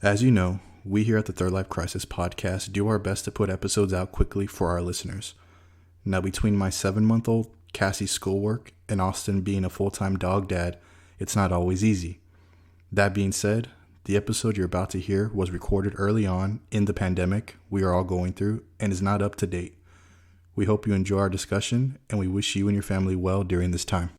As you know, we here at the Third Life Crisis podcast do our best to put episodes out quickly for our listeners. Now, between my 7-month-old Cassie's schoolwork and Austin being a full-time dog dad, it's not always easy. That being said, the episode you're about to hear was recorded early on in the pandemic we are all going through and is not up to date. We hope you enjoy our discussion, and we wish you and your family well during this time.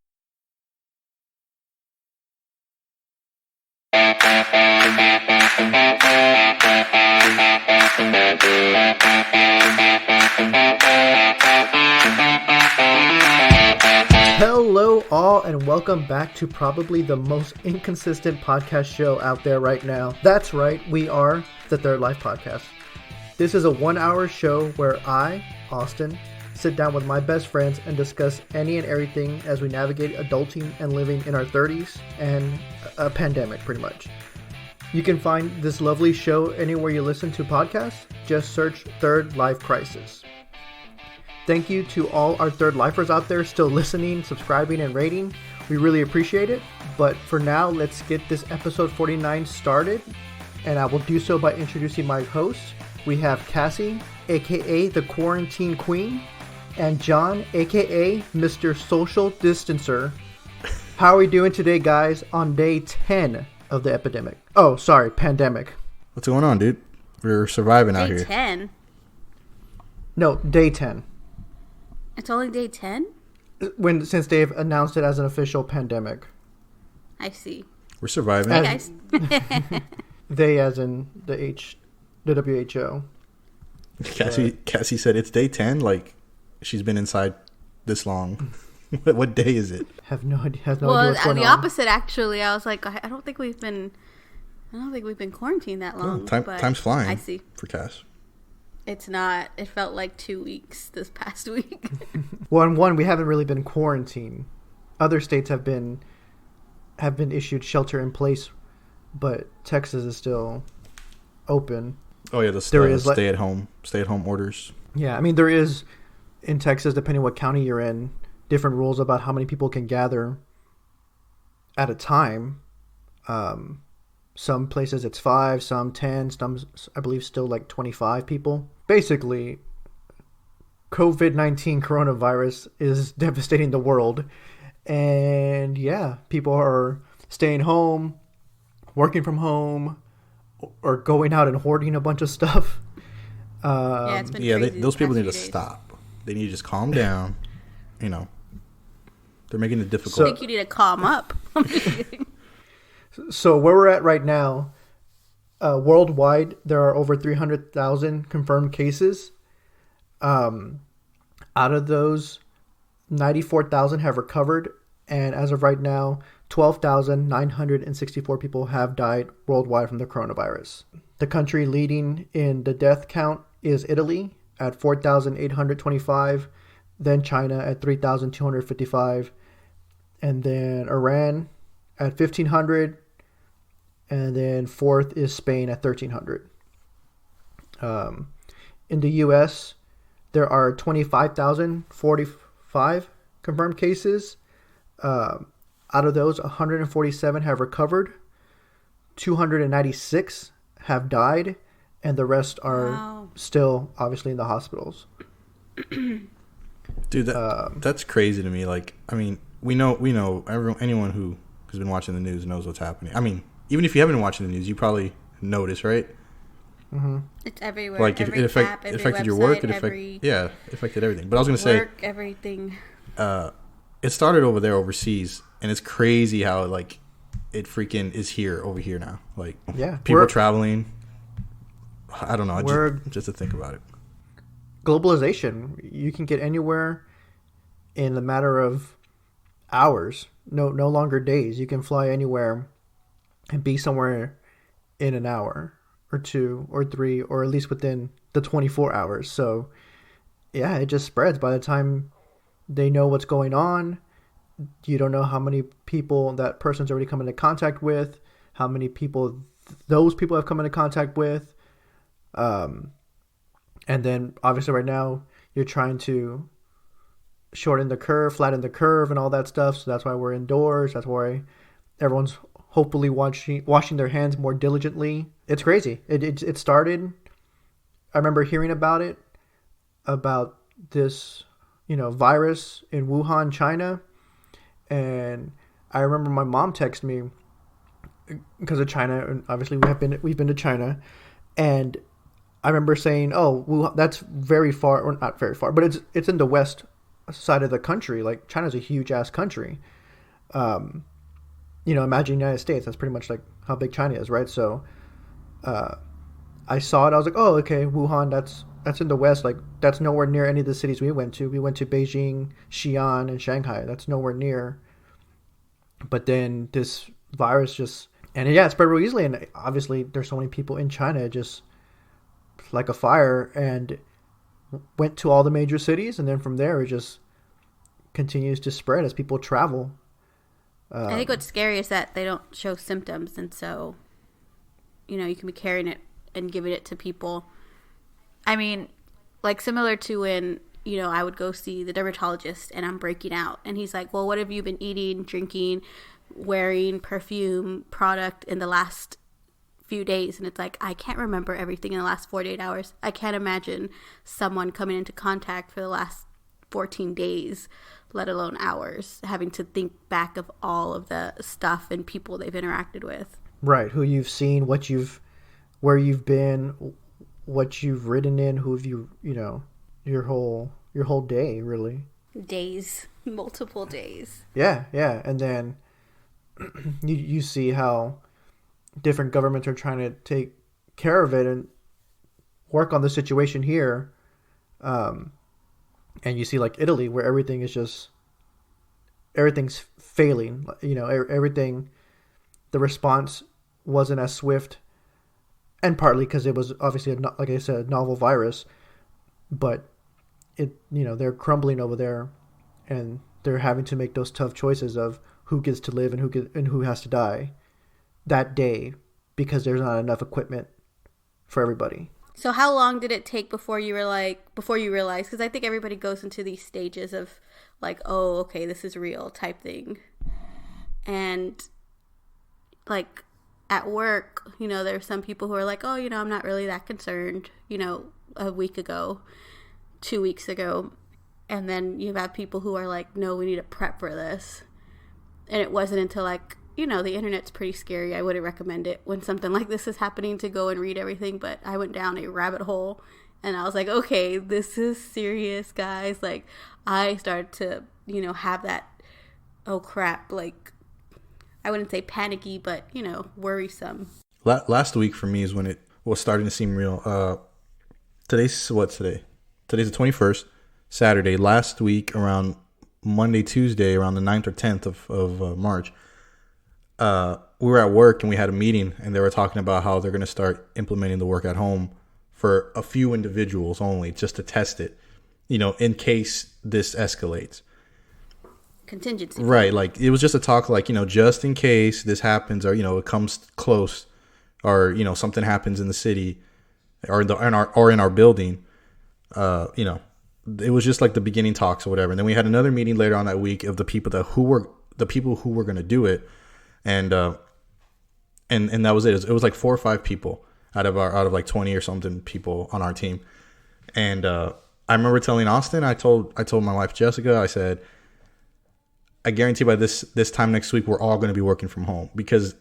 Hello all, and welcome back to probably the most inconsistent podcast show out there right now. That's right, we are the Third Life Podcast. This is a 1-hour show where I, Austin, sit down with my best friends and discuss any and everything as we navigate adulting and living in our 30s and a pandemic, pretty much. You can find this lovely show anywhere you listen to podcasts. Just search Third Life Crisis. Thank you to all our Third Lifers out there still listening, subscribing, and rating. We really appreciate it. But for now, let's get this episode 49 started. And I will do so by introducing my hosts. We have Cassie, aka the Quarantine Queen, and John, aka Mr. Social Distancer. How are we doing today, guys, on day 10 of the epidemic? Oh, sorry, pandemic. What's going on, dude? We're surviving out here. Day 10? No, day 10. It's only day 10? Since they've announced it as an official pandemic. I see. We're surviving. Hey, guys. They as in the WHO. Cassie said it's day 10, like she's been inside this long. What day is it? Have no idea. Has no idea what's going the on. opposite, actually. I was like, I don't think we've been quarantined that long. Time's flying. I see. For Cass. It's not. It felt like 2 weeks this past week. One, we haven't really been quarantined. Other states have been issued shelter in place, but Texas is still open. Oh yeah, stay at home orders. Yeah, I mean there is in Texas, depending what county you're in, different rules about how many people can gather at a time. Some places it's 5, some 10, some I believe still like 25 people. Basically, COVID-19 coronavirus is devastating the world. And yeah, people are staying home, working from home, or going out and hoarding a bunch of stuff. It's been crazy those people need to days. stop. They need to just calm down. You know, they're making it difficult. I think you need to calm up. So where we're at right now, worldwide, there are over 300,000 confirmed cases. Out of those, 94,000 have recovered. And as of right now, 12,964 people have died worldwide from the coronavirus. The country leading in the death count is Italy at 4,825, then China at 3,255, and then Iran at 1,500, and then fourth is Spain at 1,300. In the U.S., there are 25,045 confirmed cases. Out of those, 147 have recovered, 296 have died, and the rest are still obviously in the hospitals. Dude, that's crazy to me. Like, I mean, we know anyone who's been watching the news knows what's happening. I mean, even if you haven't been watching the news, you probably notice, right? Mm-hmm. It's everywhere. Like, it affected website, your work. It affected everything. But I was going to say, everything. It started over there overseas, and it's crazy how like it freaking is over here now. Like, people traveling. I don't know. Just to think about it. Globalization. You can get anywhere in a matter of hours. No longer days. You can fly anywhere and be somewhere in an hour or 2 or 3, or at least within the 24 hours. So yeah, it just spreads. By the time they know what's going on, you don't know how many people that person's already come into contact with, how many people those people have come into contact with. And then obviously right now you're trying to shorten the curve, flatten the curve and all that stuff. So that's why we're indoors. That's why everyone's hopefully washing their hands more diligently It's crazy. It started. I remember hearing about it, about this, virus in Wuhan, China, and I remember my mom texted me because of China, and obviously we've been to China, and I remember saying, "Oh, Wuhan, that's very far, or not very far, but it's in the west side of the country. Like China's a huge ass country. Imagine the United States. That's pretty much like how big China is, right? So, I saw it. I was like, oh, okay, Wuhan. That's in the west. Like that's nowhere near any of the cities we went to. We went to Beijing, Xi'an, and Shanghai. That's nowhere near. But then this virus just it spread real easily. And obviously, there's so many people in China, it just like a fire, and went to all the major cities, and then from there it just continues to spread as people travel. I think what's scary is that they don't show symptoms, and so, you can be carrying it and giving it to people. I mean, like similar to when, I would go see the dermatologist and I'm breaking out, and he's like, well, what have you been eating, drinking, wearing perfume product in the last few days? And it's like, I can't remember everything in the last 48 hours. I can't imagine someone coming into contact for the last 14 days, let alone hours, having to think back of all of the stuff and people they've interacted with. Right. Who you've seen, where you've been, what you've ridden in, who have you, your whole day, really. Days. Multiple days. Yeah. And then you see how different governments are trying to take care of it and work on the situation here. And you see like Italy, where everything's failing. Everything, the response wasn't as swift, and partly because it was obviously, like I said, a novel virus, but they're crumbling over there, and they're having to make those tough choices of who gets to live and who has to die that day, because there's not enough equipment for everybody. So how long did it take before you realized? Because I think everybody goes into these stages of like, oh, okay, this is real type thing. And like at work, there's some people who are like, oh, I'm not really that concerned, a week ago, 2 weeks ago. And then you have people who are like, no, we need to prep for this. And it wasn't until like, the internet's pretty scary. I wouldn't recommend it when something like this is happening to go and read everything. But I went down a rabbit hole and I was like, okay, this is serious, guys. Like I started to, have that, oh crap, like I wouldn't say panicky, but, worrisome. Last week for me is when it was starting to seem real. Today's what today? Today's the 21st, Saturday. Last week around Monday, Tuesday, around the 9th or 10th of March, we were at work and we had a meeting, and they were talking about how they're going to start implementing the work at home for a few individuals only, just to test it, in case this escalates. Contingency. Right. Like it was just a talk like, just in case this happens, or, it comes close, or, something happens in the city or in our building, it was just like the beginning talks or whatever. And then we had another meeting later on that week of the people who were going to do it. And that was it. It was like 4 or 5 people out of like 20 or something people on our team. And I remember telling Austin, I told my wife Jessica, I said, I guarantee by this time next week we're all going to be working from home, because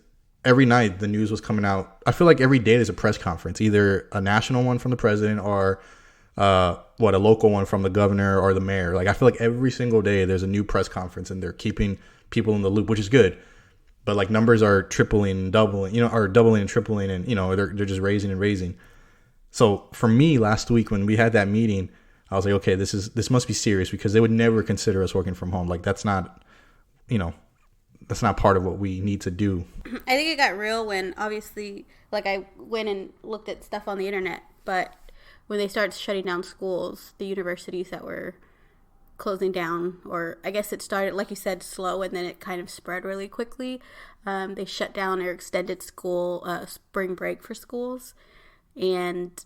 every night the news was coming out. I feel like every day there's a press conference, either a national one from the president or a local one from the governor or the mayor. Like I feel like every single day there's a new press conference, and they're keeping people in the loop, which is good. But like numbers are tripling, doubling, or doubling and tripling, and they're just raising and raising. So for me, last week when we had that meeting, I was like, okay, this must be serious, because they would never consider us working from home. Like that's not part of what we need to do. I think it got real when obviously, like I went and looked at stuff on the internet, but when they started shutting down schools, the universities that were closing down, or I guess it started, like you said, slow, and then it kind of spread really quickly. They shut down or extended spring break for schools, and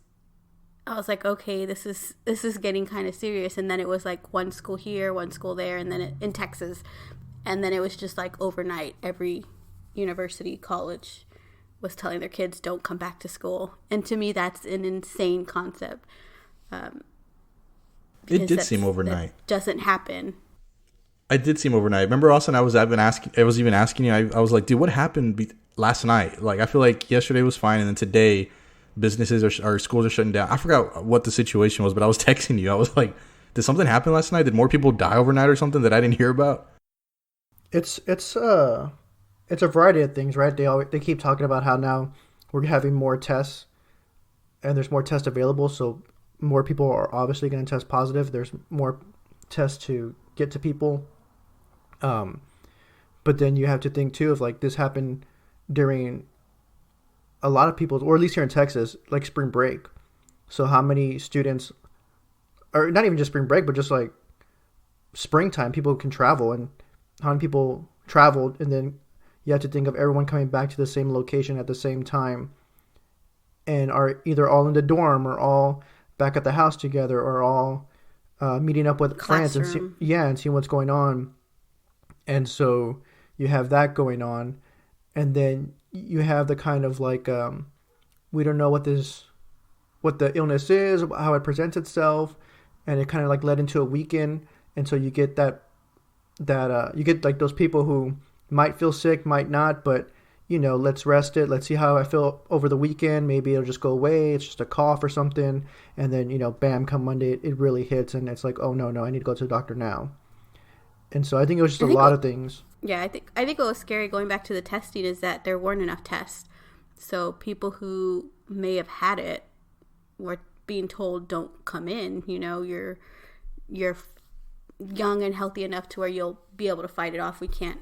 I was like, okay, this is getting kind of serious. And then it was like one school here, one school there, and then in Texas, and then it was just like overnight, every university, college was telling their kids don't come back to school. And to me, that's an insane concept. It did seem overnight. That doesn't happen. It did seem overnight. Remember, Austin, I was even asking you, I was like, dude, what happened last night? Like, I feel like yesterday was fine, and then today businesses or schools are shutting down. I forgot what the situation was, but I was texting you. I was like, did something happen last night? Did more people die overnight or something that I didn't hear about? It's a variety of things, right? They keep talking about how now we're having more tests and there's more tests available, so more people are obviously going to test positive. There's more tests to get to people. But then you have to think too of like this happened during a lot of people's, or at least here in Texas, like spring break. So how many students, or not even just spring break, but just like springtime, people can travel, and how many people traveled, and then you have to think of everyone coming back to the same location at the same time and are either all in the dorm or all back at the house together or all meeting up with friends and seeing what's going on. And so you have that going on, and then you have the kind of like we don't know what the illness is, how it presents itself, and it kind of like led into a weekend, and so you get that you get like those people who might feel sick, might not, but let's rest it. Let's see how I feel over the weekend. Maybe it'll just go away. It's just a cough or something. And then, bam, come Monday, it really hits. And it's like, oh, no, I need to go to the doctor now. And so I think it was just a lot of things. Yeah, I think what was scary going back to the testing is that there weren't enough tests. So people who may have had it were being told, don't come in. You're young and healthy enough to where you'll be able to fight it off. We can't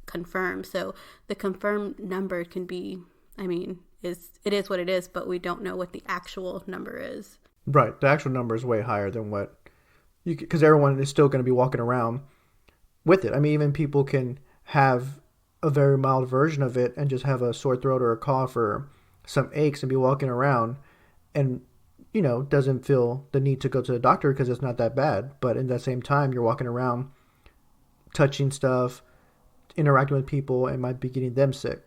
confirm. So the confirmed number can be, it is what it is, but we don't know what the actual number is. Right. The actual number is way higher than what because everyone is still going to be walking around with it. Even people can have a very mild version of it and just have a sore throat or a cough or some aches and be walking around and, doesn't feel the need to go to the doctor because it's not that bad. But in that same time, you're walking around touching stuff, interacting with people, and might be getting them sick.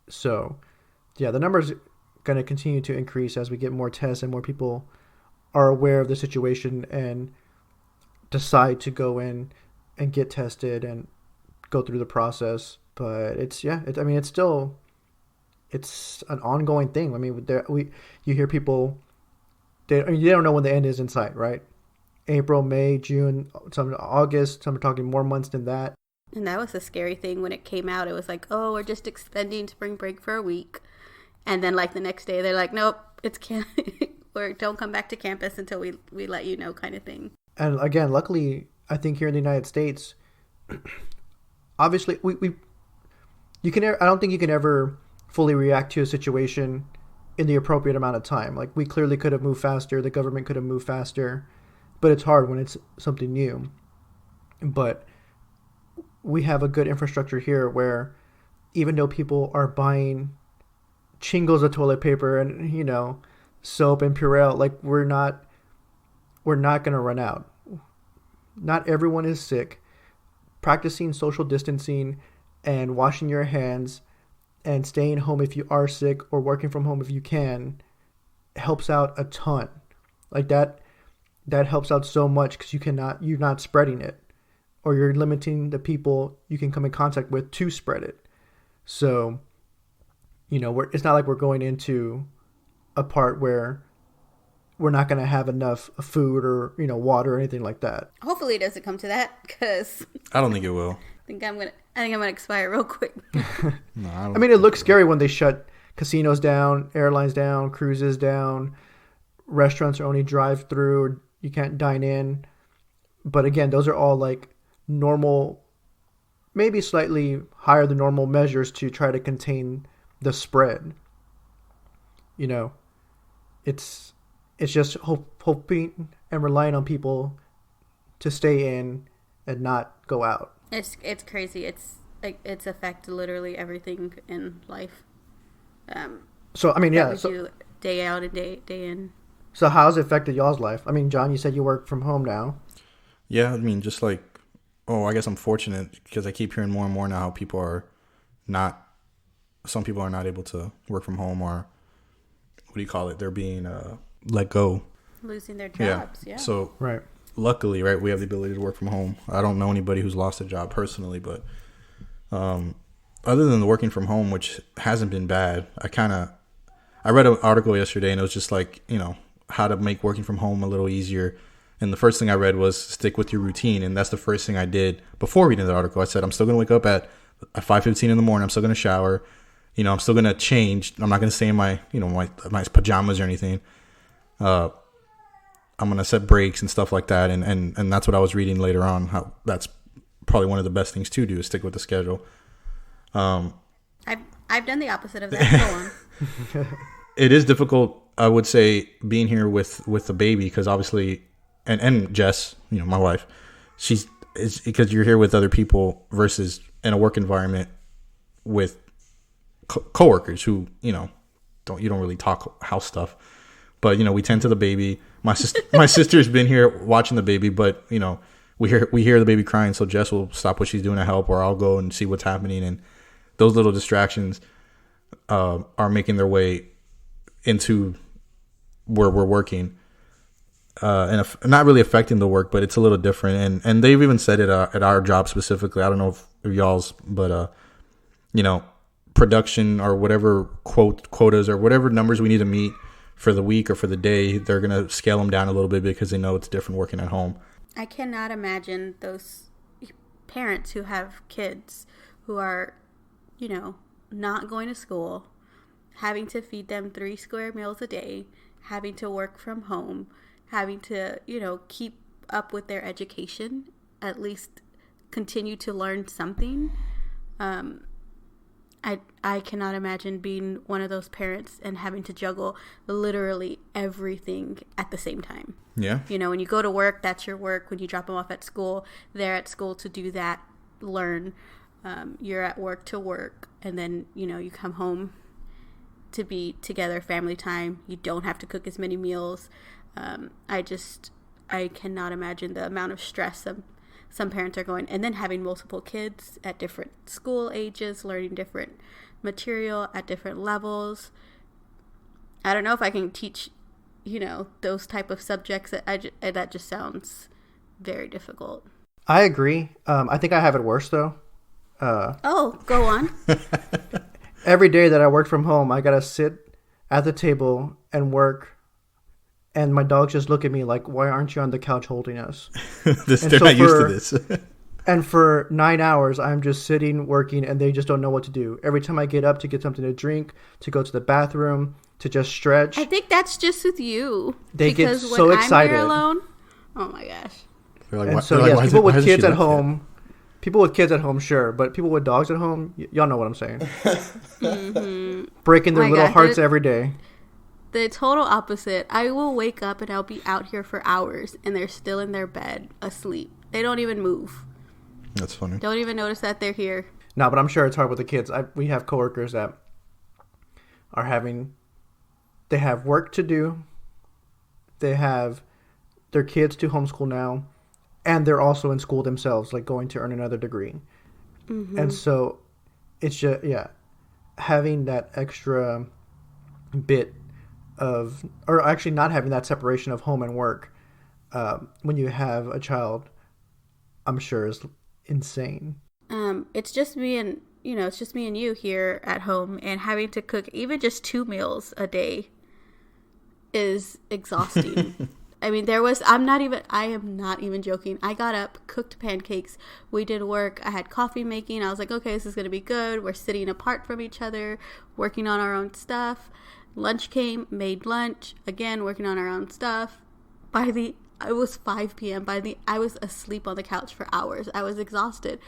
So, yeah, the number's going to continue to increase as we get more tests and more people are aware of the situation and decide to go in and get tested and go through the process. But it's an ongoing thing. You hear people, they don't know when the end is in sight, right? April, May, June, some August, some are talking more months than that. And that was the scary thing when it came out. It was like, oh, we're just extending spring break for a week. And then like the next day, they're like, nope, or don't come back to campus until we let you know, kind of thing. And again, luckily, I think here in the United States, obviously, I don't think you can ever fully react to a situation in the appropriate amount of time. Like, we clearly could have moved faster. The government could have moved faster. But it's hard when it's something new. But we have a good infrastructure here where even though people are buying shingles of toilet paper and, soap and Purell, like we're not going to run out. Not everyone is sick. Practicing social distancing and washing your hands and staying home if you are sick or working from home if you can helps out a ton. Like that helps out so much because you're not spreading it, or you're limiting the people you can come in contact with to spread it. So, it's not like we're going into a part where we're not going to have enough food or, water or anything like that. Hopefully it doesn't come to that, because I don't think it will. I think I'm gonna expire real quick. No, it looks scary when they shut casinos down, airlines down, cruises down, restaurants are only drive-through, or you can't dine in. But again, those are all like normal, maybe slightly higher than normal measures to try to contain the spread. It's just hoping and relying on people to stay in and not go out. It's crazy. It's affected literally everything in life. So day out and day in. So how's it affected y'all's life? John, you said you work from home now. Yeah, just like, I guess I'm fortunate because I keep hearing more and more now how people are not some people are not able to work from home, or what do you call it? They're being let go. Losing their jobs, yeah. So right. Luckily, right, we have the ability to work from home. I don't know anybody who's lost a job personally, but other than the working from home, which hasn't been bad, I read an article yesterday, and it was just like, how to make working from home a little easier. And the first thing I read was stick with your routine. And that's the first thing I did before reading the article. I said, I'm still going to wake up at 5:15 in the morning. I'm still going to shower. I'm still going to change. I'm not going to stay in my pajamas or anything. I'm going to set breaks and stuff like that. And that's what I was reading later on. How that's probably one of the best things to do is stick with the schedule. I've done the opposite of that. Go on. It is difficult, I would say, being here with the baby, because obviously, and Jess, my wife, it's because you're here with other people versus in a work environment with coworkers who don't really talk house stuff, but we tend to the baby. My sister's been here watching the baby, but we hear the baby crying, so Jess will stop what she's doing to help, or I'll go and see what's happening, and those little distractions are making their way into where we're working, and not really affecting the work, but it's a little different. And they've even said it at our job specifically. I don't know if y'all's, but production or whatever quotas or whatever numbers we need to meet for the week or for the day, they're gonna scale them down a little bit because they know it's different working at home. I cannot imagine those parents who have kids who are, not going to school, having to feed them 3 square meals a day, having to work from home, having to, keep up with their education, at least continue to learn something. I cannot imagine being one of those parents and having to juggle literally everything at the same time. Yeah. When you go to work, that's your work. When you drop them off at school, they're at school to do that, learn. You're at work to work. And then, you come home to be together, family time. You don't have to cook as many meals. I cannot imagine the amount of stress some parents are going, and then having multiple kids at different school ages, learning different material at different levels. I don't know if I can teach, those type of subjects. That just sounds very difficult. I agree. I think I have it worse though. Go on. Every day that I work from home, I gotta sit at the table and work. And my dogs just look at me like, why aren't you on the couch holding us? They're not used to this. And for 9 hours, I'm just sitting, working, and they just don't know what to do. Every time I get up to get something to drink, to go to the bathroom, to just stretch. I think that's just with you. They get so excited. I'm here alone, oh my gosh. People with kids at home, sure. But people with dogs at home, y'all know what I'm saying. Mm-hmm. Breaking their little hearts every day. The total opposite. I will wake up and I'll be out here for hours and they're still in their bed asleep. They don't even move. That's funny. Don't even notice that they're here. No, but I'm sure it's hard with the kids. We have coworkers that they have work to do. They have their kids to homeschool now. And they're also in school themselves, like going to earn another degree. Mm-hmm. And so it's just, having that extra bit of, or actually not having that separation of home and work when you have a child, I'm sure is insane. It's just me and you here at home, and having to cook even just 2 meals a day is exhausting. I mean, I am not even joking. I got up, cooked pancakes. We did work. I had coffee making. I was like, okay, this is going to be good. We're sitting apart from each other, working on our own stuff. Lunch came, made lunch, again, working on our own stuff. It was 5 p.m. I was asleep on the couch for hours. I was exhausted.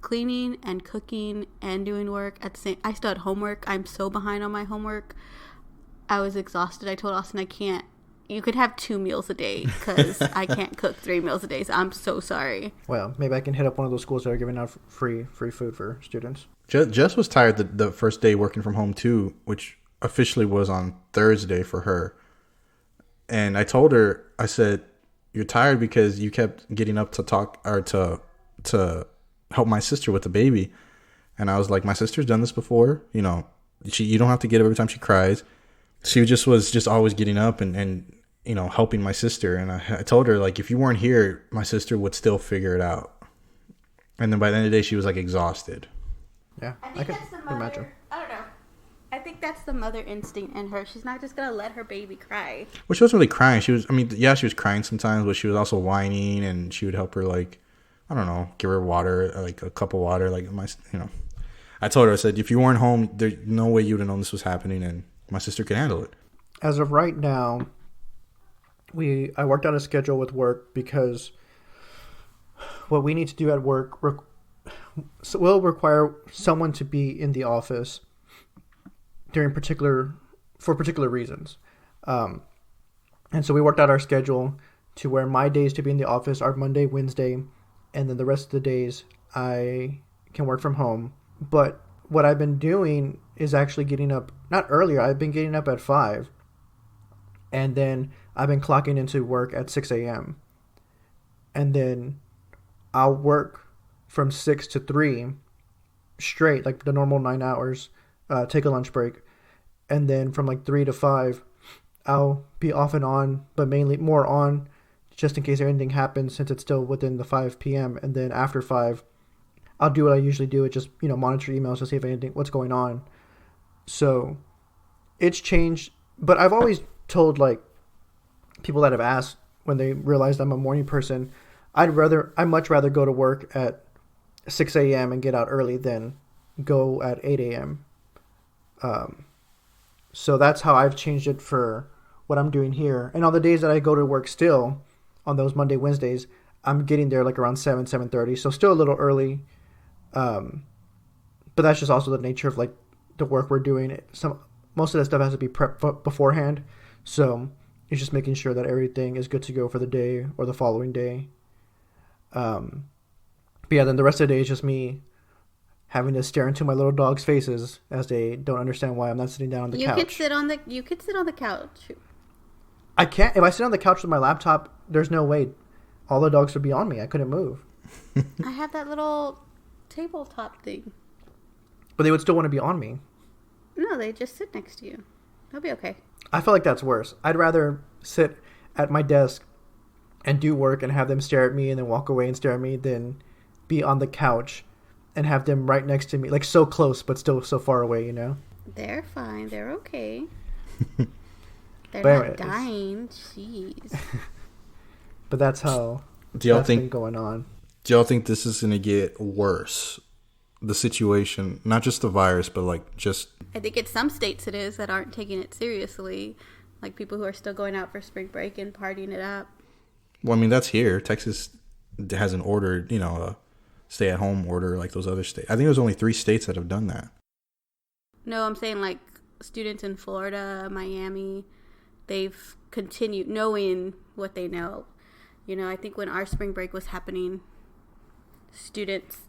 Cleaning and cooking and doing work at the same. I still had homework. I'm so behind on my homework. I was exhausted. I told Austin, you could have 2 meals a day because I can't cook 3 meals a day. So I'm so sorry. Well, maybe I can hit up one of those schools that are giving out free food for students. Jess was tired the first day working from home too, which officially was on Thursday for her. And I told her, I said, you're tired because you kept getting up to talk or to help my sister with the baby. And I was like, my sister's done this before. You don't have to get up every time she cries. She was just always getting up and helping my sister. And I told her, like, if you weren't here, my sister would still figure it out. And then by the end of the day, she was like exhausted. Yeah, I think that's the mother, imagine. I don't know. I think that's the mother instinct in her. She's not just gonna let her baby cry. Well, she wasn't really crying. She was crying sometimes, but she was also whining, and she would help her, like, I don't know, give her water, like a cup of water. Like, I told her, I said, if you weren't home, there's no way you would have known this was happening, and my sister could handle it. As of right now, I worked out a schedule with work because what we need to do at work will require someone to be in the office for particular reasons. And so we worked out our schedule to where my days to be in the office are Monday, Wednesday, and then the rest of the days I can work from home. But what I've been doing is actually getting up, not earlier, I've been getting up at 5. And then I've been clocking into work at 6 a.m. And then I'll work from 6 to 3 straight, like the normal 9 hours, take a lunch break. And then from like 3 to 5, I'll be off and on, but mainly more on just in case anything happens since it's still within the 5 p.m. And then after 5, I'll do what I usually do. It just, monitor emails to see if what's going on. So it's changed, but I've always told like people that have asked when they realized I'm a morning person, I'd much rather go to work at 6 a.m. and get out early than go at 8 a.m. So that's how I've changed it for what I'm doing here. And on the days that I go to work still, on those Monday, Wednesdays, I'm getting there like around 7:30. So still a little early. But that's just also the nature of like the work we're doing. Most of that stuff has to be prepped beforehand. So it's just making sure that everything is good to go for the day or the following day. But yeah, then the rest of the day is just me having to stare into my little dog's faces as they don't understand why I'm not sitting down on the couch. You could sit on the couch. I can't. If I sit on the couch with my laptop, there's no way. All the dogs would be on me. I couldn't move. I have that little tabletop thing. But they would still want to be on me. No, they just sit next to you. They'll be okay. I feel like that's worse. I'd rather sit at my desk and do work and have them stare at me and then walk away and stare at me than be on the couch and have them right next to me, like so close but still so far away, They're fine. They're okay. They're but not dying. Jeez. But that's how been going on. Do y'all think this is going to get worse? The situation, not just the virus, but like just... I think in some states it is that aren't taking it seriously. Like people who are still going out for spring break and partying it up. Well, I mean, that's here. Texas hasn't ordered, a stay-at-home order like those other states. I think there's only 3 states that have done that. No, I'm saying like students in Florida, Miami, they've continued knowing what they know. I think when our spring break was happening, students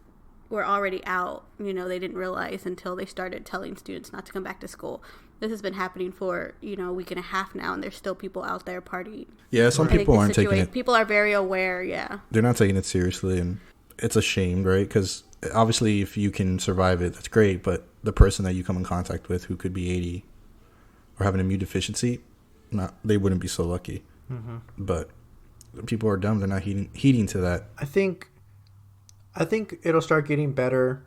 were already out. They didn't realize until they started telling students not to come back to school. This has been happening for, a week and a half now, and there's still people out there partying. Yeah, some people aren't taking it. People are very aware, yeah. They're not taking it seriously, and it's a shame, right? Because obviously if you can survive it, that's great, but the person that you come in contact with who could be 80 or have an immune deficiency, they wouldn't be so lucky. Mm-hmm. But people are dumb. They're not heeding to that. I think it'll start getting better,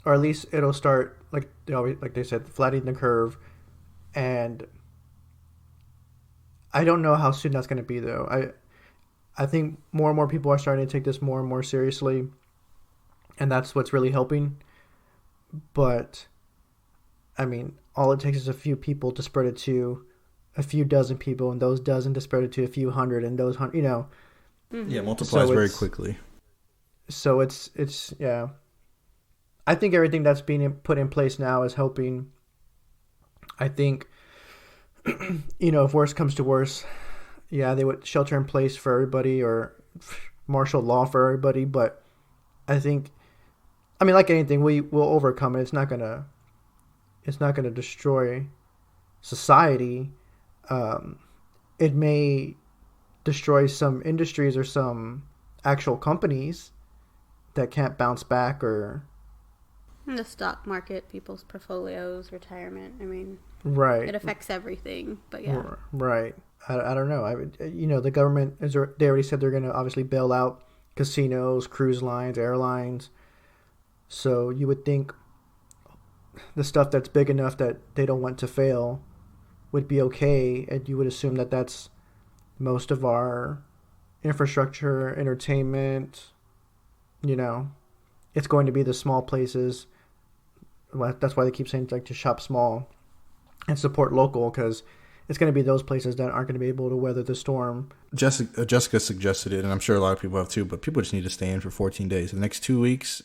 or at least it'll start like they said, flattening the curve. And I don't know how soon that's going to be, though. I think more and more people are starting to take this more and more seriously, and that's what's really helping. But I mean, all it takes is a few people to spread it to a few dozen people, and those dozen to spread it to a few hundred, and those hundred, Mm-hmm. Yeah, multiplies very quickly. So it's yeah. I think everything that's being put in place now is helping. I think, if worse comes to worse, yeah, they would shelter in place for everybody or martial law for everybody. But I think, like anything, we will overcome it. It's not gonna destroy society. It may destroy some industries or some actual companies that can't bounce back or In the stock market, people's portfolios, retirement. I mean, Right. it affects everything. But yeah, Right. I don't know. The government they already said they're going to obviously bail out casinos, cruise lines, airlines. So you would think the stuff that's big enough that they don't want to fail would be okay, and you would assume that that's most of our infrastructure, entertainment. It's going to be the small places. Well, that's why they keep saying like to shop small and support local, because it's going to be those places that aren't going to be able to weather the storm. Jessica suggested it, and I'm sure a lot of people have too, but people just need to stay in for 14 days. The next 2 weeks,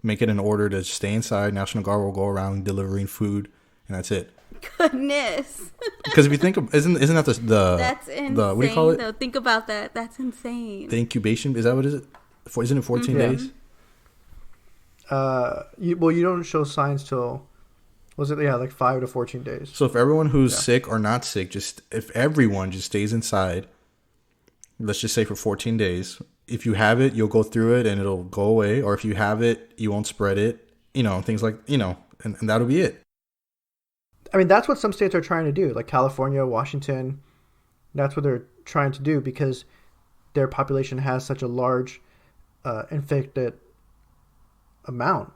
make it an order to stay inside. National Guard will go around delivering food, and that's it. Goodness. Because if you think of, isn't that the that's insane, what do you call it? Though. Think about that. That's insane. The incubation, is that what is it? Isn't it 14 days? You don't show signs till, was it, like 5 to 14 days. So if everyone who's sick or not sick, if everyone just stays inside, let's just say for 14 days, if you have it, you'll go through it and it'll go away. Or if you have it, you won't spread it, things like, and that'll be it. I mean, that's what some states are trying to do, like California, Washington. That's what they're trying to do because their population has such a large infected amount.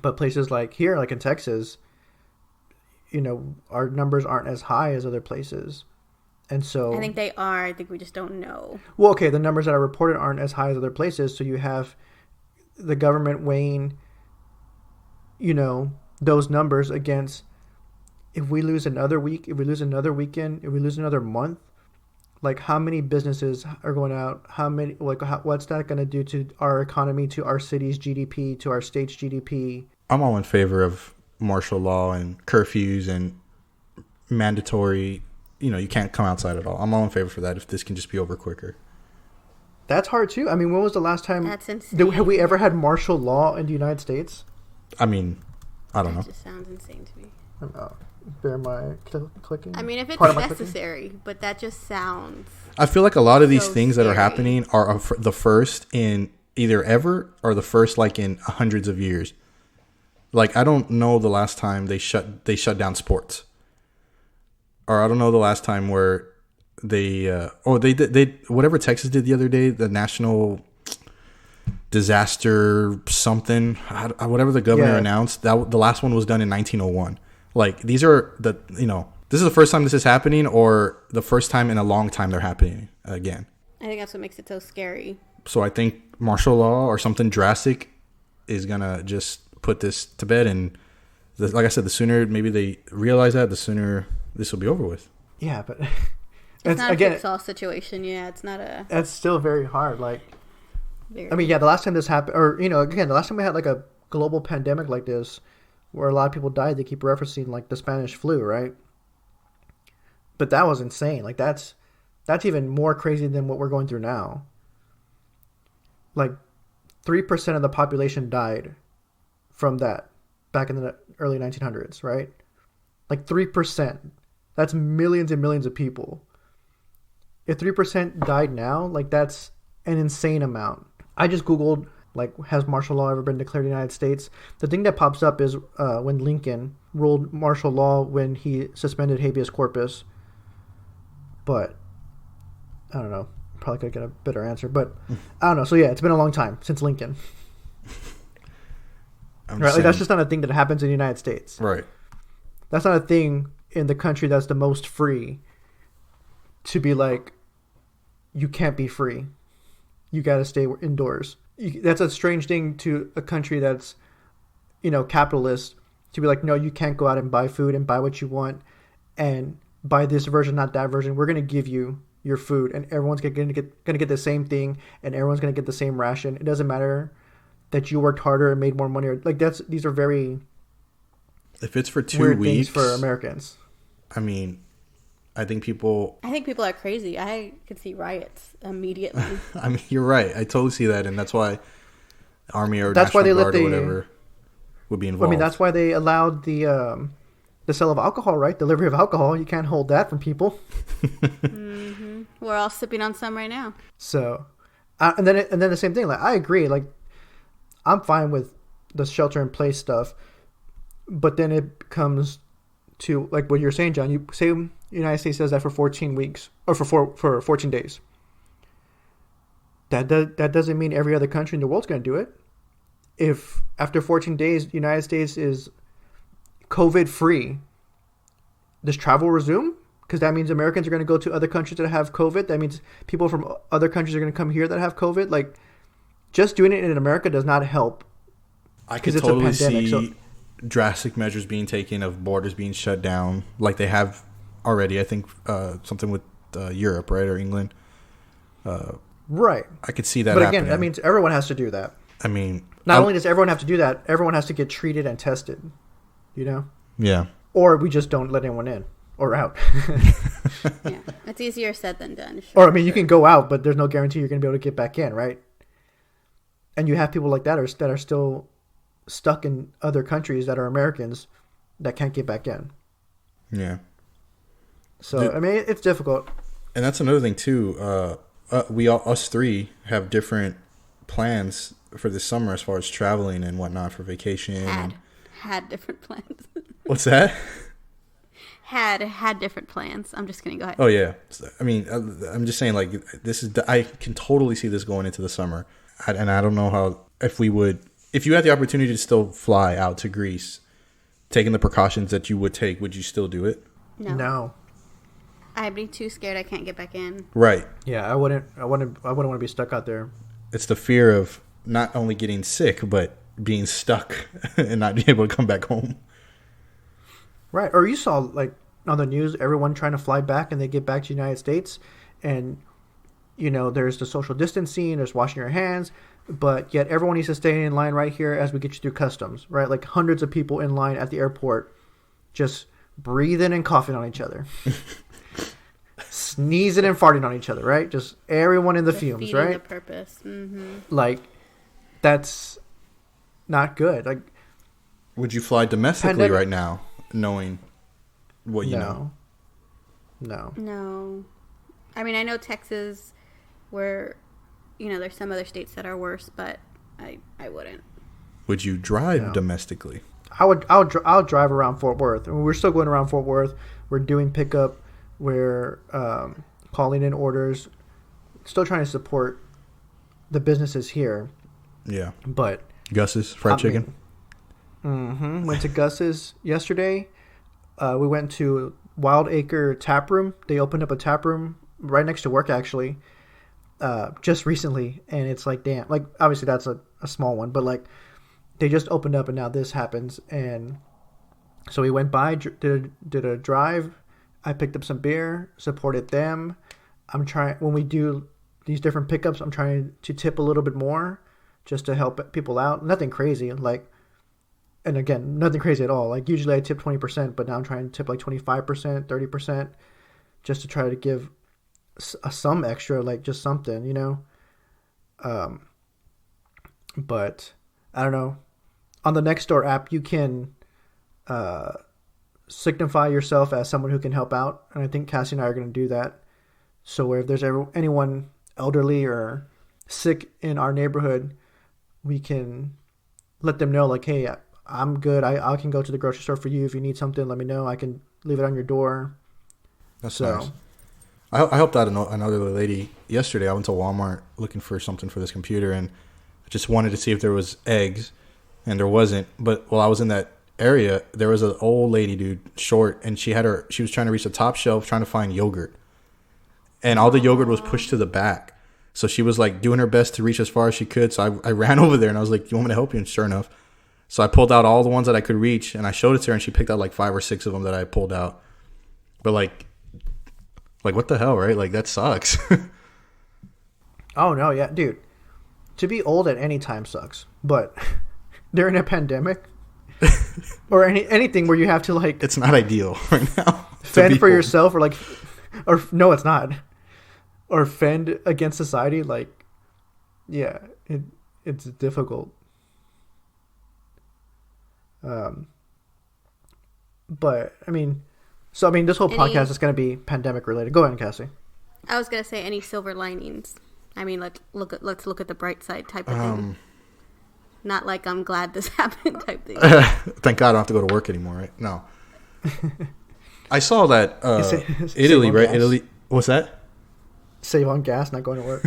But places like here, like in Texas, our numbers aren't as high as other places. And so I think they are. I think we just don't know. Well, okay, the numbers that are reported aren't as high as other places. So you have the government weighing, those numbers against, if we lose another week, if we lose another weekend, if we lose another month, like how many businesses are going out? How many, what's that going to do to our economy, to our city's GDP, to our state's GDP? I'm all in favor of martial law and curfews and mandatory, you can't come outside at all. I'm all in favor for that if this can just be over quicker. That's hard too. I mean, when was the last time? That's insane. Have we ever had martial law in the United States? I mean, I don't know. That just sounds insane to me. Bear my clicking. I mean, if it's necessary, but that just sounds... I feel like a lot of these things scary. that are happening are the first in either ever or the first like in hundreds of years. Like, I don't know the last time they shut down sports. Or I don't know the last time where they whatever Texas did the other day, the national disaster something, whatever the governor announced, that the last one was done in 1901. Like, these are this is the first time this is happening, or the first time in a long time they're happening again. I think that's what makes it so scary. So I think martial law or something drastic is gonna just put this to bed, and like I said, the sooner maybe they realize that, the sooner this will be over with. Yeah, but it's not a fix-all situation. Yeah, it's not a... That's still very hard. Like, I mean, the last time this happened, or, again, the last time we had like a global pandemic like this, where a lot of people died, they keep referencing like the Spanish flu, right? But that was insane. Like, that's even more crazy than what we're going through now. Like, 3% of the population died from that back in the early 1900s, right? Like 3%. That's millions and millions of people. If 3% died now, like, that's an insane amount. I just Googled, like, has martial law ever been declared in the United States? The thing that pops up is when Lincoln ruled martial law when he suspended habeas corpus. But I don't know. Probably could get a better answer. But I don't know. So, yeah, it's been a long time since Lincoln. Right? Like, that's just not a thing that happens in the United States. Right. That's not a thing in the country that's the most free to be like, you can't be free. You got to stay indoors. That's a strange thing to a country that's, capitalist, to be like, no, you can't go out and buy food and buy what you want and buy this version, not that version. We're going to give you your food, and everyone's going to get the same thing, and everyone's going to get the same ration. It doesn't matter that you worked harder and made more money. Like, these are very... If it's for 2 weird weeks... things for Americans. I mean, I think people are crazy. I could see riots immediately. I mean, you're right. I totally see that, and that's why Army or that's National why they Guard let or whatever would be involved. I mean, that's why they allowed the sale of alcohol, right? Delivery of alcohol. You can't hold that from people. Mm-hmm. We're all sipping on some right now. So, and then the same thing. Like, I agree. Like, I'm fine with the shelter in place stuff, but then it comes to like what you're saying, John. You say the United States does that for 14 weeks or for 14 days. That doesn't mean every other country in the world's going to do it. If after 14 days, the United States is COVID free, does travel resume? Because that means Americans are going to go to other countries that have COVID. That means people from other countries are going to come here that have COVID. Like, just doing it in America does not help. I could totally see drastic measures being taken of borders being shut down, like they have already. I think something with Europe, right, or England. Right. I could see that. But happening. Again, that means everyone has to do that. I mean, not only does everyone have to do that, everyone has to get treated and tested. You know. Yeah. Or we just don't let anyone in or out. Yeah, it's easier said than done. Sure, or I mean, you can go out, but there's no guarantee you're going to be able to get back in, right? And you have people like that that are still stuck in other countries that are Americans that can't get back in. Yeah. So I mean, it's difficult. And that's another thing too. Us three have different plans for this summer as far as traveling and whatnot for vacation. Had different plans. What's that? Had different plans. I'm just kidding. Go ahead. Oh yeah. I mean, I'm just saying, like, this is. I can totally see this going into the summer, and I don't know how if you had the opportunity to still fly out to Greece, taking the precautions that you would take, would you still do it? No. I'd be too scared. I can't get back in. Right. Yeah, I wouldn't want to be stuck out there. It's the fear of not only getting sick, but being stuck and not being able to come back home. Right. Or you saw, like, on the news, everyone trying to fly back and they get back to the United States. And, you know, there's the social distancing, there's washing your hands. But yet everyone needs to stay in line right here as we get you through customs, right? Like hundreds of people in line at the airport just breathing and coughing on each other. Sneezing and farting on each other, right? Just everyone in the fumes, right? The purpose. Mm-hmm. Like, that's not good. Like, would you fly domestically right now, knowing what you know? No. I mean, I know Texas, where, you know, there's some other states that are worse, but I wouldn't. Would you drive domestically? I'll drive around Fort Worth. I mean, we're still going around Fort Worth. We're doing pickup. We're calling in orders. Still trying to support the businesses here. Yeah. But Gus's fried chicken. Went to Gus's yesterday. We went to Wild Acre Tap Room. They opened up a tap room right next to work, actually, just recently. And it's like, damn. Like, obviously, that's a small one. But, like, they just opened up, and now this happens. And so we went by, did a drive. I picked up some beer, supported them. I'm trying, when we do these different pickups, I'm trying to tip a little bit more just to help people out. Nothing crazy. Like, and again, nothing crazy at all. Like, usually I tip 20%, but now I'm trying to tip like 25%, 30%, just to try to give some extra, like just something, you know? But I don't know. On the Nextdoor app, you can signify yourself as someone who can help out. And I think Cassie and I are going to do that. So if there's anyone elderly or sick in our neighborhood, we can let them know, like, hey, I'm good. I can go to the grocery store for you. If you need something, let me know. I can leave it on your door. That's nice. I helped out another lady yesterday. I went to Walmart looking for something for this computer, and I just wanted to see if there was eggs, and there wasn't. But while I was in that area, there was an old lady, dude, short, and she was trying to reach the top shelf trying to find yogurt, and all the yogurt was pushed to the back. So she was like doing her best to reach as far as she could. So I ran over there and I was like, "You want me to help you?" And sure enough, so I pulled out all the ones that I could reach and I showed it to her, and she picked out like 5 or 6 of them that I pulled out. But like what the hell, right? Like, that sucks. Oh no, yeah, dude. To be old at any time sucks, but during a pandemic or anything where you have to, like, it's not ideal right now. Fend for yourself, or no, it's not. Or fend against society, like, yeah, it's difficult. But I mean, this whole podcast is going to be pandemic related. Go ahead, Cassie. I was going to say, any silver linings. I mean, let's look at the bright side type of thing. Not like I'm glad this happened type thing. Thank God I don't have to go to work anymore, right? No. I saw that Italy, right? Gas. Italy. What's that? Save on gas, not going to work.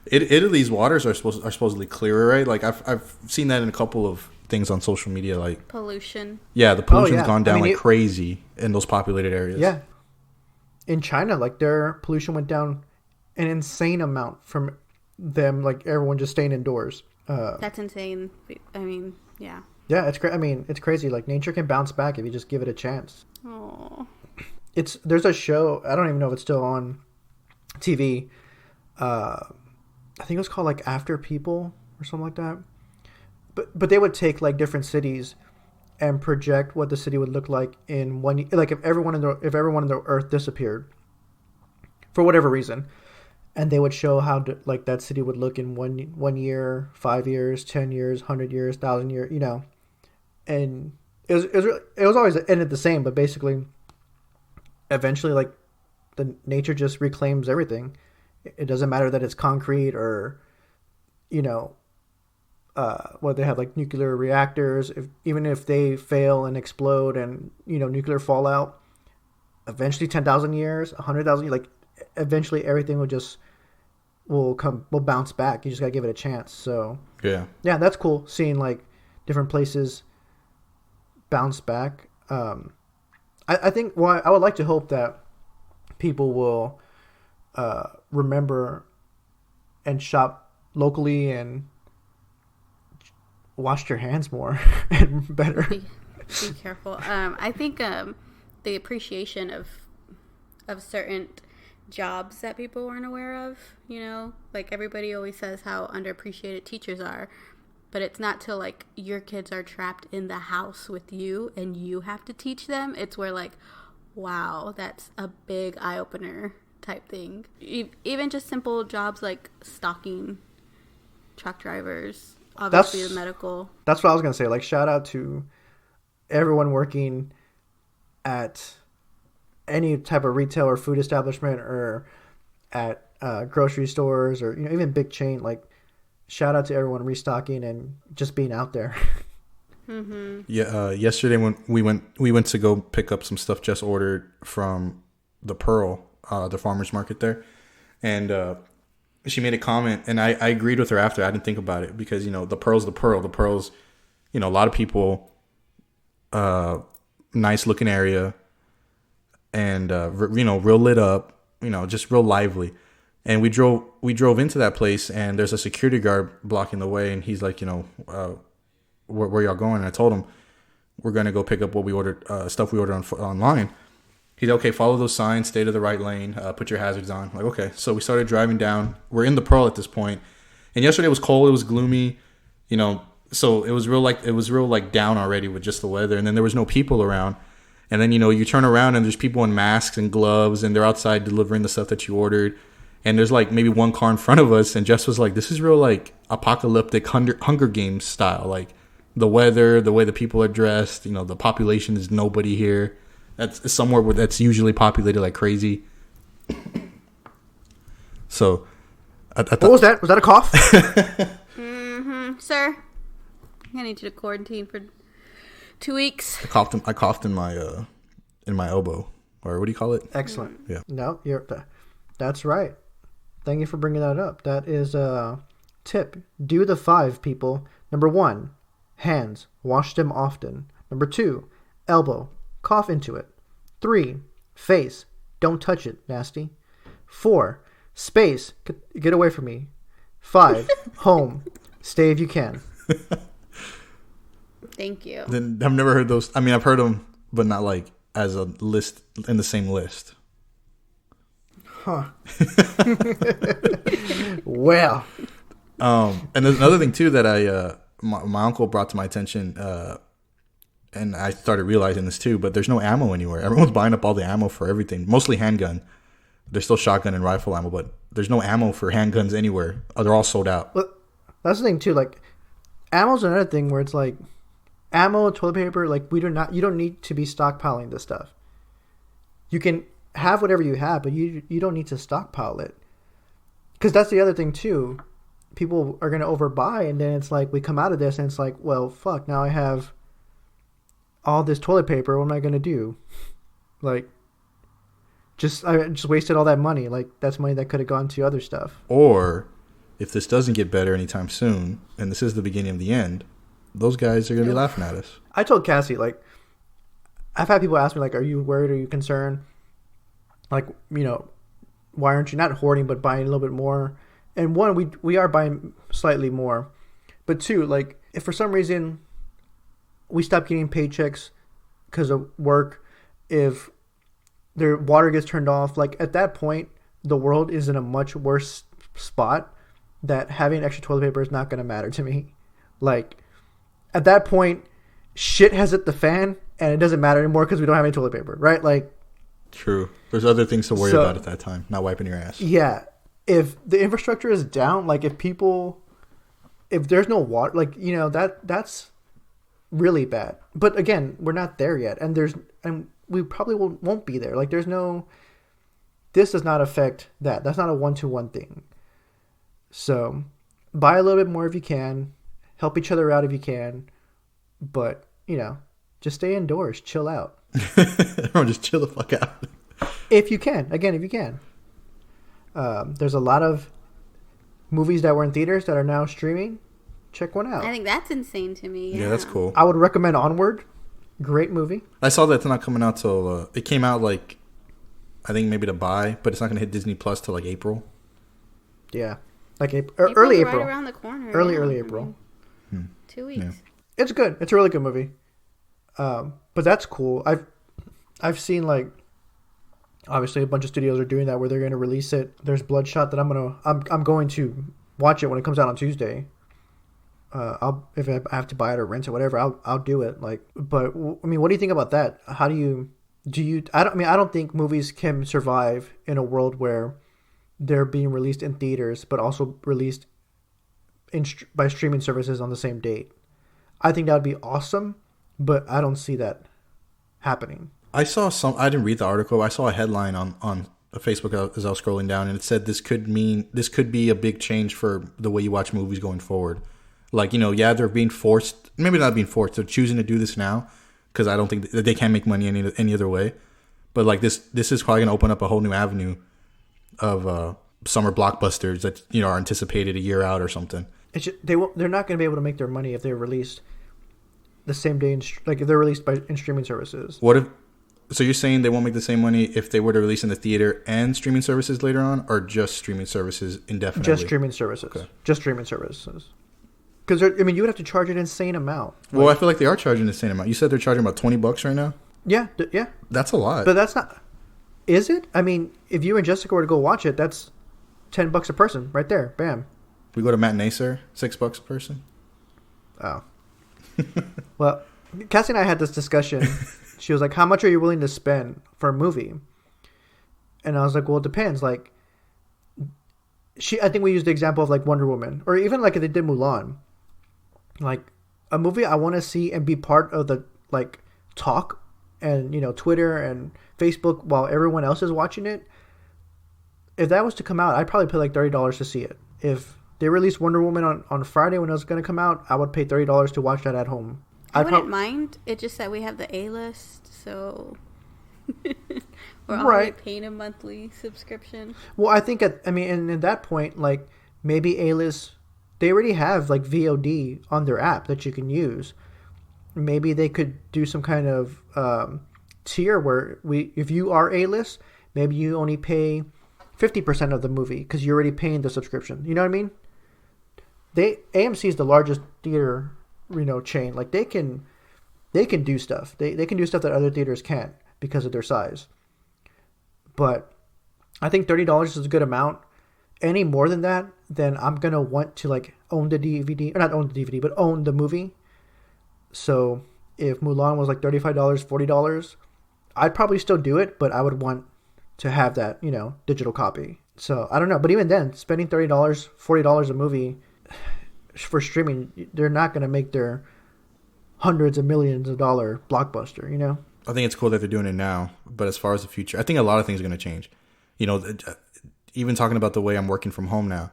Italy's waters are supposedly clearer, right? Like I've seen that in a couple of things on social media. Like Pollution. yeah, the pollution's yeah. gone down like it- crazy in those populated areas. Yeah. In China, like their pollution went down an insane amount from them, like everyone just staying indoors. That's insane. I mean, yeah. Yeah, it's great. I mean, it's crazy. Like nature can bounce back if you just give it a chance. Oh. There's a show. I don't even know if it's still on TV. I think it was called like After People or something like that. But they would take like different cities and project what the city would look like in one. Like if everyone in the Earth disappeared for whatever reason, and they would show how like that city would look in 1 year, 5 years, 10 years, 100 years, 1,000 years, you know. And it was always ended the same, but basically, eventually, like the nature just reclaims everything. It doesn't matter that it's concrete or, you know, what they have like nuclear reactors. Even if they fail and explode and you know nuclear fallout, eventually 10,000 years, 100,000 years, like eventually everything will bounce back. You just gotta give it a chance. So Yeah. that's cool seeing like different places bounce back. I think I would like to hope that people will remember and shop locally and wash their hands more and better. Be careful. I think the appreciation of certain jobs that people weren't aware of, you know, like everybody always says how underappreciated teachers are, but it's not till like your kids are trapped in the house with you and you have to teach them. It's where like, wow, that's a big eye opener type thing. Even just simple jobs like stocking, truck drivers, obviously the medical. That's what I was gonna say. Like shout out to everyone working at any type of retail or food establishment or at grocery stores or you know even big chain. Like shout out to everyone restocking and just being out there. Mm-hmm. Yeah. Yesterday when we went to go pick up some stuff Jess ordered from the Pearl, the farmer's market there, and she made a comment, and I agreed with her after. I didn't think about it because you know the Pearl's the Pearl. The Pearl's, you know, a lot of people, nice looking area. And you know, real lit up, you know, just real lively. And we drove into that place, and there's a security guard blocking the way, and he's like, you know, where y'all going? And I told him we're gonna go pick up what we ordered, stuff we ordered online. He's okay. Follow those signs, stay to the right lane, put your hazards on. I'm like okay, so we started driving down. We're in the Pearl at this point, and yesterday was cold. It was gloomy, you know, so it was real like down already with just the weather, and then there was no people around. And then, you know, you turn around and there's people in masks and gloves and they're outside delivering the stuff that you ordered. And there's like maybe one car in front of us. And Jess was like, this is real like apocalyptic Hunger Games style. Like the weather, the way the people are dressed, you know, the population is nobody here. That's somewhere where that's usually populated like crazy. So I thought, what was that? Was that a cough? Mm-hmm. Sir, I need you to quarantine for 2 weeks. I coughed in my elbow, or what do you call it? Excellent. Yeah. No, that's right. Thank you for bringing that up. That is a tip. Do the 5, people. Number 1, hands. Wash them often. Number 2, elbow. Cough into it. 3, face. Don't touch it, nasty. 4, space. Get away from me. 5, home. Stay if you can. Thank you. Then I've never heard those. I mean, I've heard them, but not like as a list in the same list. Huh. Well. And there's another thing too that my uncle brought to my attention, and I started realizing this too. But there's no ammo anywhere. Everyone's buying up all the ammo for everything, mostly handgun. There's still shotgun and rifle ammo, but there's no ammo for handguns anywhere. They're all sold out. Well, that's the thing too. Like, ammo's another thing where it's like. Ammo, toilet paper, like you don't need to be stockpiling this stuff. You can have whatever you have, but you don't need to stockpile it. Because that's the other thing too. people are going to overbuy, and then it's like we come out of this and it's like, well, fuck, now I have all this toilet paper. What am I going to do? Like, I just wasted all that money. Like, that's money that could have gone to other stuff. Or if this doesn't get better anytime soon, and this is the beginning of the end, those guys are going to be laughing at us. I told Cassie, like, I've had people ask me, like, are you worried? Are you concerned? Like, why aren't you not hoarding but buying a little bit more? And one, we are buying slightly more. But two, like, if for some reason we stop getting paychecks because of work, if their water gets turned off, like, at that point, the world is in a much worse spot that having extra toilet paper is not going to matter to me. Like, at that point, shit has hit the fan, and it doesn't matter anymore because we don't have any toilet paper, right? Like, true. There's other things to worry about at that time, not wiping your ass. Yeah. If the infrastructure is down, like, if there's no water, like, that's really bad. But again, we're not there yet, and we probably won't be there. Like, this does not affect that. That's not a 1-to-1 thing. So buy a little bit more if you can, help each other out if you can, but just stay indoors, chill out. Or just chill the fuck out. If you can. There's a lot of movies that were in theaters that are now streaming. Check one out. I think that's insane to me. Yeah, that's cool. I would recommend Onward. Great movie. I saw that it's not coming out till it came out, like, I think maybe to buy, but it's not going to hit Disney Plus till like April. Yeah, like early April. Right around the corner. Early April. 2 weeks. Yeah. It's good. It's a really good movie. But that's cool. I've seen, like, obviously a bunch of studios are doing that where they're going to release it. There's Bloodshot that I'm going to watch it when it comes out on Tuesday. If I have to buy it or rent it, whatever, I'll do it. Like, but I mean, what do you think about that? How do you? I don't think movies can survive in a world where they're being released in theaters but also released by streaming services on the same date. I think that would be awesome, but I don't see that happening. I didn't read the article. I saw a headline on Facebook as I was scrolling down, and it said this could be a big change for the way you watch movies going forward. Like, they're being forced, maybe not being forced, they're choosing to do this now because I don't think that they can't make money any other way. But, like, this is probably going to open up a whole new avenue of summer blockbusters that, are anticipated a year out or something. They're not going to be able to make their money if they're released the same day, if they're released in streaming services. So you're saying they won't make the same money if they were to release in the theater and streaming services later on, or just streaming services indefinitely? Just streaming services. Okay. Just streaming services. Because, you would have to charge an insane amount. Well, I feel like they are charging an insane amount. You said they're charging about $20 right now? Yeah. That's a lot. But that's not... Is it? I mean, if you and Jessica were to go watch it, that's $10 a person right there. Bam. We go to matinee, sir? $6 a person? Oh. Well, Cassie and I had this discussion. She was like, how much are you willing to spend for a movie? And I was like, well, it depends. Like, I think we used the example of, like, Wonder Woman. Or even, like, if they did Mulan. Like, a movie I want to see and be part of the, like, talk and, Twitter and Facebook while everyone else is watching it. If that was to come out, I'd probably pay, like, $30 to see it. If they released Wonder Woman on Friday when it was going to come out, I would pay $30 to watch that at home. I wouldn't mind. It's just that we have the A-list, so we're already paying a monthly subscription. Well, I think and at that point, like, maybe A-list, they already have, like, VOD on their app that you can use. Maybe they could do some kind of tier where if you are A-list, maybe you only pay 50% of the movie because you're already paying the subscription. You know what I mean? AMC is the largest theater, chain. Like, they can do stuff. They can do stuff that other theaters can't because of their size. But I think $30 is a good amount. Any more than that, then I'm gonna want to, like, own the DVD, or not own the DVD, but own the movie. So if Mulan was like $35, $40, I'd probably still do it, but I would want to have that, digital copy. So I don't know, but even then, spending $30, $40 a movie for streaming, they're not going to make their hundreds of millions of dollar blockbuster, I think it's cool that they're doing it now, but as far as the future, I think a lot of things are going to change. Even talking about the way I'm working from home now,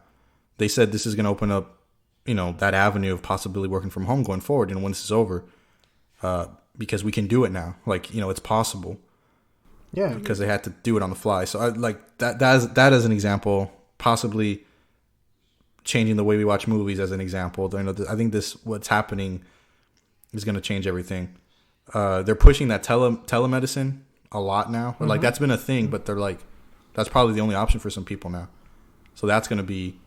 they said this is going to open up, that avenue of possibly working from home going forward. And when this is over, because we can do it now, like, it's possible. Yeah. Because they had to do it on the fly. So I like that as an example, possibly changing the way we watch movies as an example. I think what's happening is going to change everything. They're pushing that telemedicine a lot now. Like that's been a thing, but they're like, that's probably the only option for some people now. So that's going to be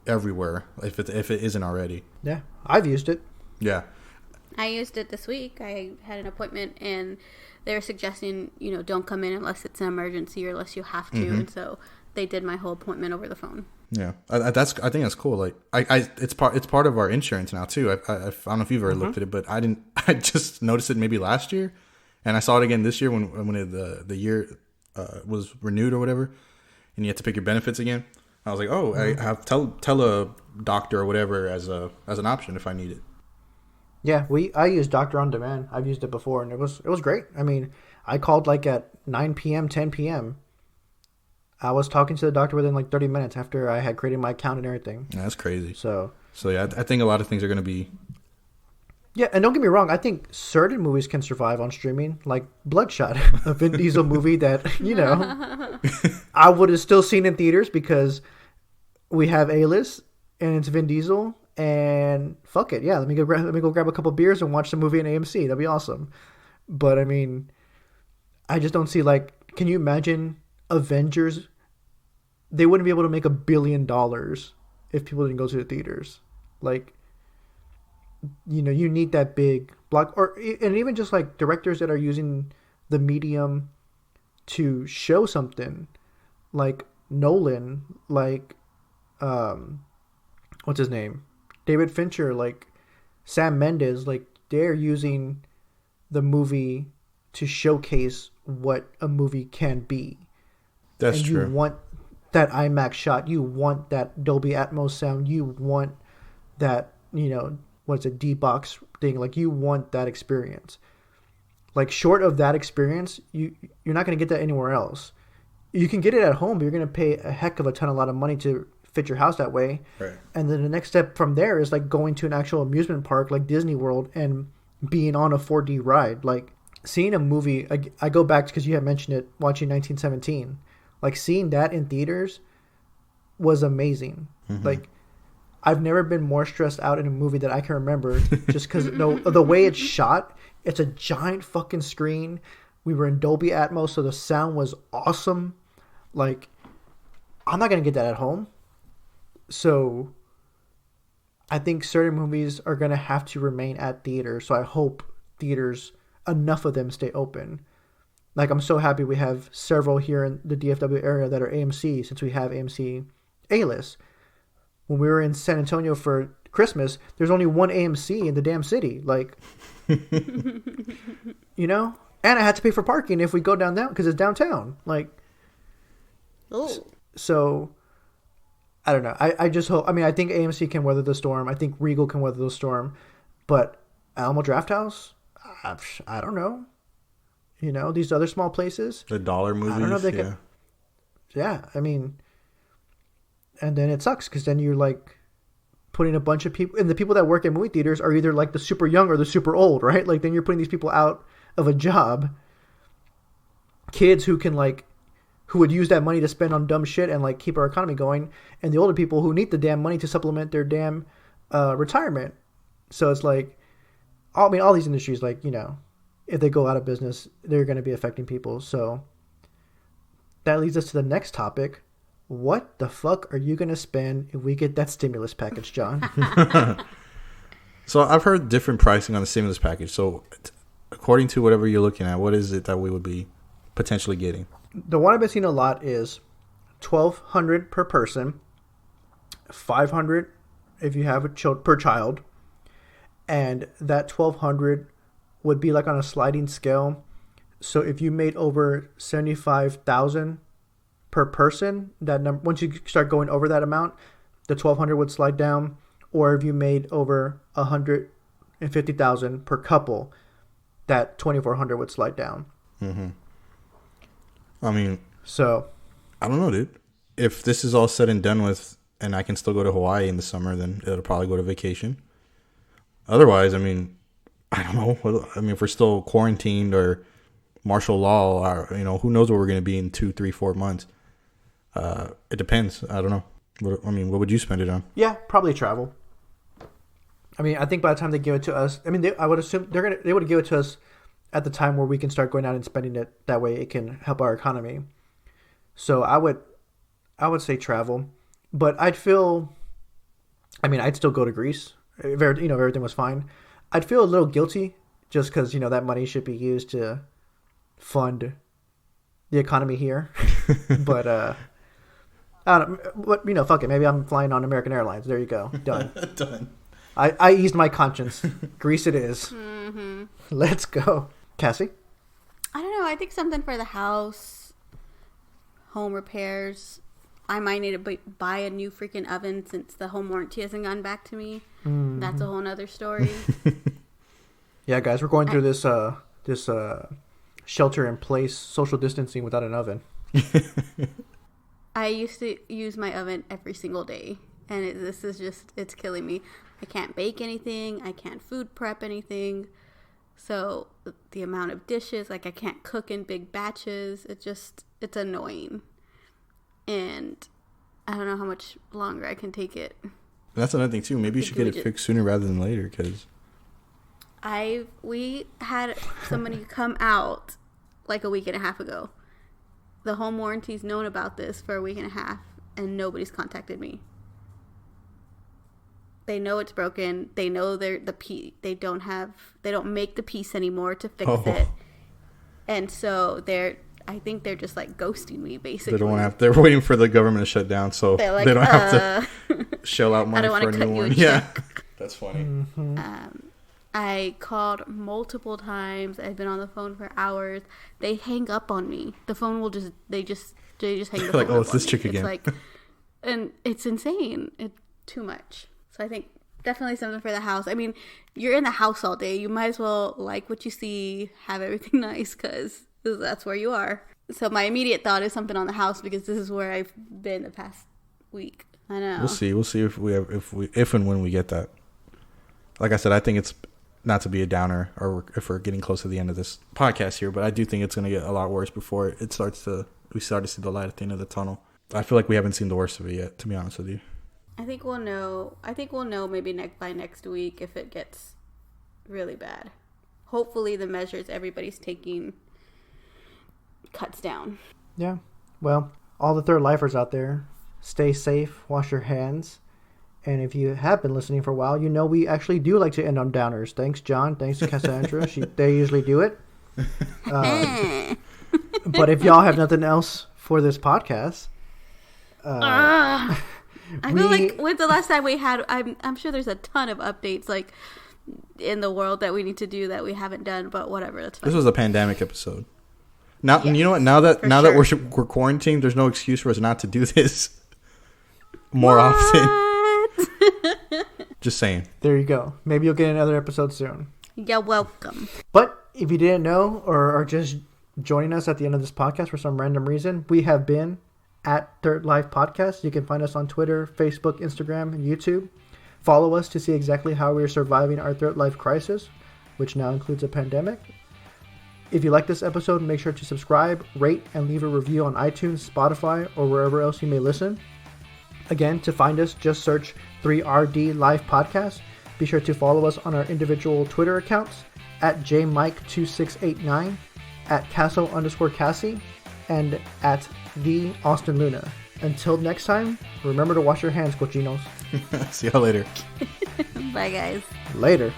everywhere if it isn't already. Yeah, I've used it. Yeah. I used it this week. I had an appointment and they were suggesting, don't come in unless it's an emergency or unless you have to. And so they did my whole appointment over the phone. Yeah, I think that's cool. Like, it's part of our insurance now too. I don't know if you've ever looked at it, but I didn't. I just noticed it maybe last year, and I saw it again this year when the year was renewed or whatever, and you had to pick your benefits again. I was like, oh, I have tell a doctor or whatever as an option if I need it. Yeah, I use Doctor on Demand. I've used it before, and it was great. I mean, I called like at 9 p.m., 10 p.m. I was talking to the doctor within like 30 minutes after I had created my account and everything. Yeah, that's crazy. So yeah, I think a lot of things are going to be... Yeah, and don't get me wrong. I think certain movies can survive on streaming, like Bloodshot, a Vin Diesel movie that, I would have still seen in theaters because we have A-list and it's Vin Diesel. And fuck it, yeah. Let me go grab a couple beers and watch the movie in AMC. That'd be awesome. But I mean, I just don't see like. Can you imagine Avengers? They wouldn't be able to make $1 billion if people didn't go to the theaters. Like, you need that big block, and even just like directors that are using the medium to show something, like Nolan, like what's his name? David Fincher, like Sam Mendes, like they're using the movie to showcase what a movie can be. That's and true. You want that IMAX shot. You want that Dolby Atmos sound. You want that, what's a D-Box thing. Like you want that experience. Like short of that experience, you're not going to get that anywhere else. You can get it at home, but you're going to pay a heck of a lot of money to fit your house that way. Right. And then the next step from there is like going to an actual amusement park like Disney World and being on a 4D ride. Like seeing a movie, I go back because you had mentioned it, watching 1917. Like seeing that in theaters was amazing. Like I've never been more stressed out in a movie that I can remember just because the way it's shot. It's a giant fucking screen. We were in Dolby Atmos, so the sound was awesome. Like, I'm not going to get that at home. So I think certain movies are going to have to remain at theaters. So I hope theaters, enough of them, stay open. Like, I'm so happy we have several here in the DFW area that are AMC, since we have AMC A-list. When we were in San Antonio for Christmas, there's only one AMC in the damn city. Like, And I had to pay for parking if we go down there because it's downtown. Like, Oh. So, I don't know. I just hope. I mean, I think AMC can weather the storm. I think Regal can weather the storm. But Alamo Drafthouse, I don't know. These other small places. The dollar movies. I don't know if they can. Yeah, I mean, and then it sucks because then you're like putting a bunch of people, and the people that work in movie theaters are either like the super young or the super old, right? Like then you're putting these people out of a job. Kids who would use that money to spend on dumb shit and like keep our economy going, and the older people who need the damn money to supplement their damn retirement. So it's like, all these industries, like, if they go out of business, they're going to be affecting people. So that leads us to the next topic. What the fuck are you going to spend if we get that stimulus package, John? So I've heard different pricing on the stimulus package. So according to whatever you're looking at, what is it that we would be potentially getting? The one I've been seeing a lot is $1,200 per person, $500 if you have a child per child, and that $1,200 would be like on a sliding scale. So if you made over $75,000 per person, that number, once you start going over that amount, the $1,200 would slide down. Or if you made over $150,000 per couple, that $2,400 would slide down. Mm-hmm. I mean, so I don't know, dude. If this is all said and done with, and I can still go to Hawaii in the summer, then it'll probably go to vacation. Otherwise, I mean, I don't know. I mean, if we're still quarantined or martial law, or, you know, who knows where we're going to be in 2, 3, 4 months. It depends. I don't know. What would you spend it on? Yeah, probably travel. I mean, I think by the time they give it to us, I mean, I would assume they would give it to us at the time where we can start going out and spending it. That way, it can help our economy. So I would say travel, but I'd still go to Greece if everything was fine. I'd feel a little guilty just because that money should be used to fund the economy here. But I don't know. But fuck it. Maybe I'm flying on American Airlines. There you go. Done. Done. I eased my conscience. Greece it is. Mm-hmm. Let's go. Cassie? I don't know. I think something for the house, home repairs. I might need to buy a new freaking oven since the home warranty hasn't gotten back to me. Mm-hmm. That's a whole nother story. Yeah, guys, we're going through this shelter in place social distancing without an oven. I used to use my oven every single day, and it's killing me. I can't bake anything. I can't food prep anything. So the amount of dishes, like I can't cook in big batches. It's annoying. And I don't know how much longer I can take it. That's another thing too. Maybe you should get it fixed sooner rather than later, because we had somebody come out like a week and a half ago. The home warranty's known about this for a week and a half, and nobody's contacted me. They know it's broken. They know they don't make the piece anymore to fix it, and so I think they're just like ghosting me, basically. They're waiting for the government to shut down, so like, they don't have to shell out money for a new one. Yeah, that's funny. Mm-hmm. I called multiple times. I've been on the phone for hours. They hang up on me. The phone will just hang the phone like, up it's this on chick me. again. It's like, and it's insane. It's too much. So I think definitely something for the house. I mean, you're in the house all day. You might as well like what you see, have everything nice, because that's where you are. So my immediate thought is something on the house, because this is where I've been the past week. I know. We'll see if and when we get that. Like I said, I think it's not to be a downer, or if we're getting close to the end of this podcast here, but I do think it's going to get a lot worse before we start to see the light at the end of the tunnel. I feel like we haven't seen the worst of it yet, to be honest with you. I think we'll know maybe by next week if it gets really bad. Hopefully the measures everybody's taking cuts down. Yeah. Well, all the third lifers out there, stay safe, wash your hands. And if you have been listening for a while, we actually do like to end on downers. Thanks, John. Thanks, Cassandra. They usually do it. But if y'all have nothing else for this podcast, I feel like when's the last time we had? I'm sure there's a ton of updates like in the world that we need to do that we haven't done. But whatever, that's fine. This was a pandemic episode. Now, yes, you know what? Now that we're quarantined, there's no excuse for us not to do this more often. Just saying. There you go. Maybe you'll get another episode soon. You're welcome. But if you didn't know, or are just joining us at the end of this podcast for some random reason, we have been at Third Life Podcast. You can find us on Twitter, Facebook, Instagram, and YouTube. Follow us to see exactly how we are surviving our third life crisis, which now includes a pandemic. If you like this episode, make sure to subscribe, rate, and leave a review on iTunes, Spotify, or wherever else you may listen. Again, to find us, just search 3RD Live Podcast. Be sure to follow us on our individual Twitter accounts at jmike2689, at Castle_Cassie, and at the Austin Luna. Until next time, remember to wash your hands, cochinos. See y'all later. Bye, guys. Later.